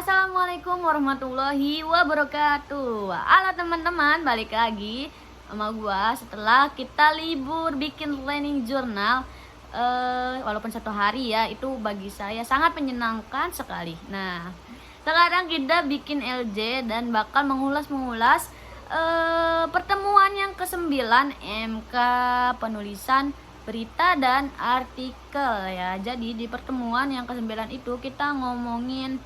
Assalamualaikum warahmatullahi wabarakatuh. Halo teman-teman, balik lagi sama gua setelah kita libur bikin planning journal. Walaupun satu hari ya, itu bagi saya sangat menyenangkan sekali. Nah, sekarang kita bikin LJ dan bakal mengulas pertemuan yang ke-9 MK penulisan berita dan artikel ya. Jadi di pertemuan yang ke-9 itu kita ngomongin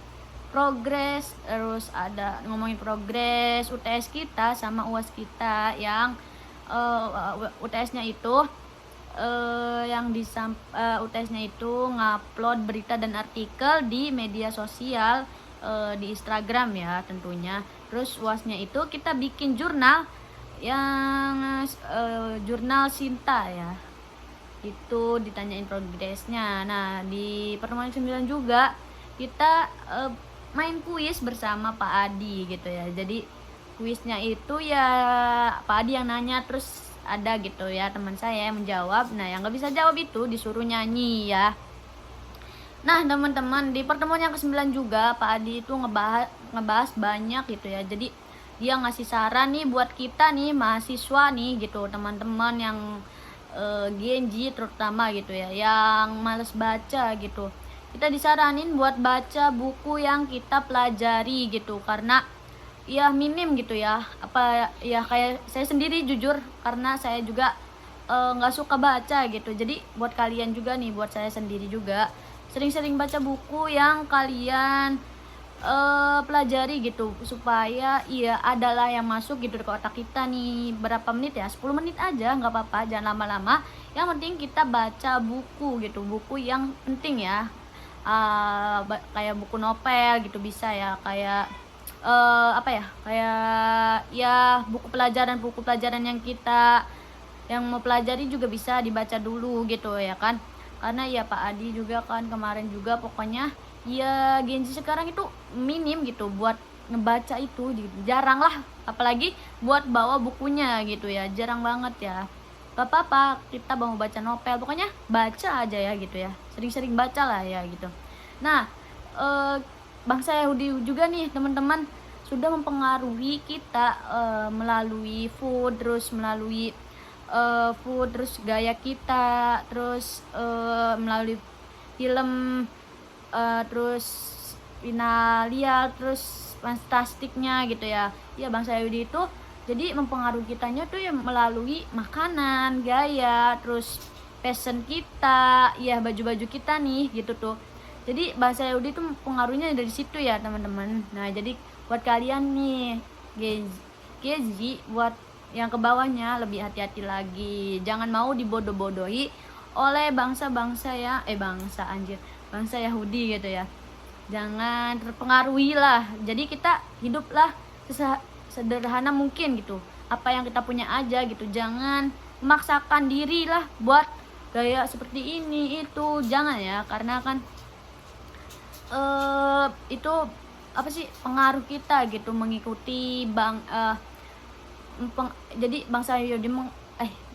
progres, terus ada ngomongin progres UTS kita sama UAS kita yang UTS-nya itu UTS-nya itu ngupload berita dan artikel di media sosial, di Instagram ya tentunya. Terus UAS-nya itu kita bikin jurnal yang jurnal Sinta ya. Itu ditanyain progresnya. Nah, di pertemuan 9 juga kita main kuis bersama Pak Adi gitu ya. Jadi kuisnya itu ya Pak Adi yang nanya, terus ada gitu ya teman saya yang menjawab. Nah, yang nggak bisa jawab itu disuruh nyanyi ya. Nah, teman-teman, di pertemuan yang ke-9 juga Pak Adi itu ngebahas banyak gitu ya. Jadi dia ngasih saran nih buat kita nih mahasiswa nih gitu, teman-teman yang Genji terutama gitu ya, yang males baca gitu. Kita disaranin buat baca buku yang kita pelajari gitu, karena ya minim gitu ya, apa ya, kayak saya sendiri jujur karena saya juga nggak suka baca gitu. Jadi buat kalian juga nih, buat saya sendiri juga, sering-sering baca buku yang kalian pelajari gitu, supaya iya adalah yang masuk gitu ke otak kita nih. Berapa menit ya, 10 menit aja nggak apa-apa, jangan lama-lama. Yang penting kita baca buku gitu, buku yang penting ya. Kayak buku novel gitu bisa ya, kayak apa ya, kayak ya buku pelajaran yang kita yang mau pelajari juga bisa dibaca dulu gitu ya kan. Karena ya Pak Adi juga kan kemarin juga, pokoknya ya Genji sekarang itu minim gitu buat ngebaca itu, jarang lah, apalagi buat bawa bukunya gitu ya, jarang banget ya. Gak apa-apa kita mau baca novel, pokoknya baca aja ya gitu ya, sering-sering baca lah ya gitu. Nah, bangsa Yahudi juga nih teman-teman sudah mempengaruhi kita melalui food, terus gaya kita, terus melalui film, terus finalia, terus fantastiknya gitu ya. Ya, bangsa Yahudi itu jadi mempengaruhi kitanya tuh ya melalui makanan, gaya, terus fashion kita, ya baju-baju kita nih gitu tuh. Jadi bahasa Yahudi itu pengaruhnya dari situ ya teman-teman. Nah, jadi buat kalian nih Gezi, buat yang ke bawahnya lebih hati-hati lagi, jangan mau dibodoh-bodohi oleh bangsa Yahudi gitu ya. Jangan terpengaruhi lah. Jadi kita hiduplah sederhana mungkin gitu, apa yang kita punya aja gitu. Jangan memaksakan diri lah buat gaya seperti ini itu, jangan ya, karena kan itu apa sih, pengaruh kita gitu mengikuti jadi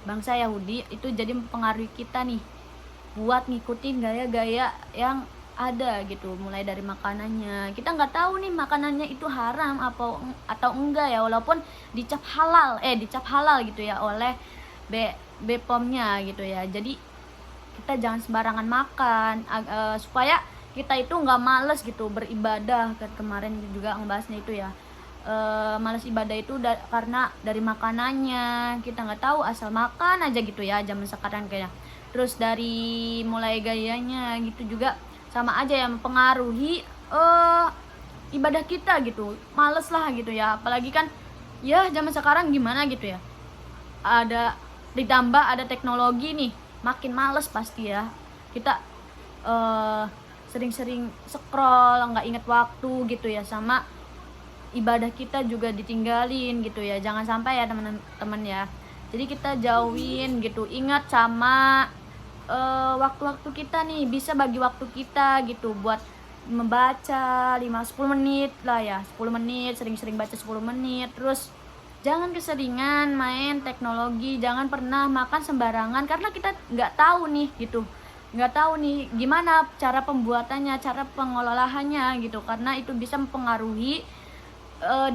bangsa Yahudi itu jadi mempengaruhi kita nih buat ngikutin gaya-gaya yang ada gitu, mulai dari makanannya. Kita nggak tahu nih makanannya itu haram atau enggak ya, walaupun dicap halal gitu ya oleh BPOM-nya gitu ya. Jadi kita jangan sembarangan makan, supaya kita itu nggak males gitu beribadah. Kan kemarin juga ngebahasnya itu ya, males ibadah itu karena dari makanannya. Kita nggak tahu, asal makan aja gitu ya zaman sekarang kayaknya. Terus dari mulai gayanya gitu juga sama aja yang mempengaruhi ibadah kita gitu. Males lah gitu ya, apalagi kan ya zaman sekarang gimana gitu ya, ditambah ada teknologi nih, makin males pasti ya. Kita sering-sering scroll, nggak inget waktu gitu ya, sama ibadah kita juga ditinggalin gitu ya. Jangan sampai ya teman-teman ya. Jadi kita jauhin gitu, ingat sama waktu-waktu kita nih, bisa bagi waktu kita gitu buat membaca 5-10 menit lah ya, 10 menit, sering-sering baca 10 menit. Terus jangan keseringan main teknologi, jangan pernah makan sembarangan, karena kita nggak tahu nih gitu nggak tahu nih gimana cara pembuatannya, cara pengelolaannya gitu, karena itu bisa mempengaruhi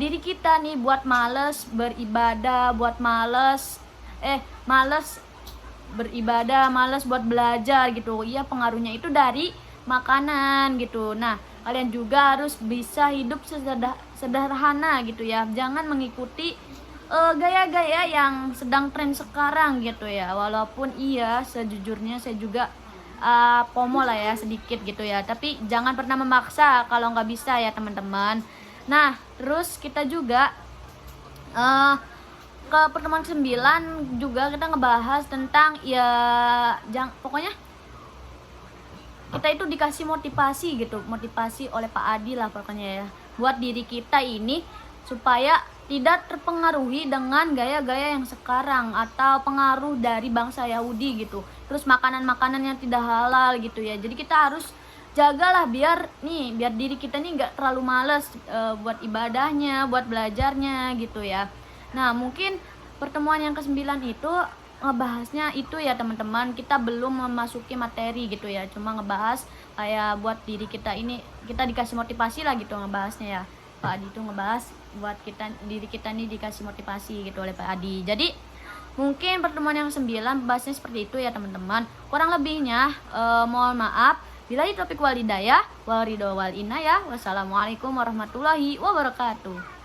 diri kita nih buat males beribadah, buat males beribadah, males buat belajar gitu. Iya, pengaruhnya itu dari makanan gitu. Nah, kalian juga harus bisa hidup sederhana gitu ya. Jangan mengikuti gaya-gaya yang sedang tren sekarang gitu ya. Walaupun iya, sejujurnya saya juga FOMO lah ya sedikit gitu ya. Tapi jangan pernah memaksa kalau nggak bisa ya teman-teman. Nah, terus kita juga ke pertemuan 9 juga kita ngebahas tentang ya pokoknya kita itu dikasih motivasi gitu, motivasi oleh Pak Adi lah pokoknya ya, buat diri kita ini supaya tidak terpengaruhi dengan gaya-gaya yang sekarang atau pengaruh dari bangsa Yahudi gitu, terus makanan-makanan yang tidak halal gitu ya. Jadi kita harus jagalah biar diri kita nih nggak terlalu males buat ibadahnya, buat belajarnya gitu ya. Nah, mungkin pertemuan yang ke-9 itu ngebahasnya itu ya teman-teman, kita belum memasuki materi gitu ya, cuma ngebahas kayak buat diri kita ini, kita dikasih motivasi lah gitu ngebahasnya ya. Pak Adi itu ngebahas buat diri kita nih dikasih motivasi gitu oleh Pak Adi. Jadi mungkin pertemuan yang 9 bahasnya seperti itu ya teman-teman. Kurang lebihnya mohon maaf. Billahi taufiq wal hidayah, wal ridho wal inayah. Wassalamualaikum warahmatullahi wabarakatuh.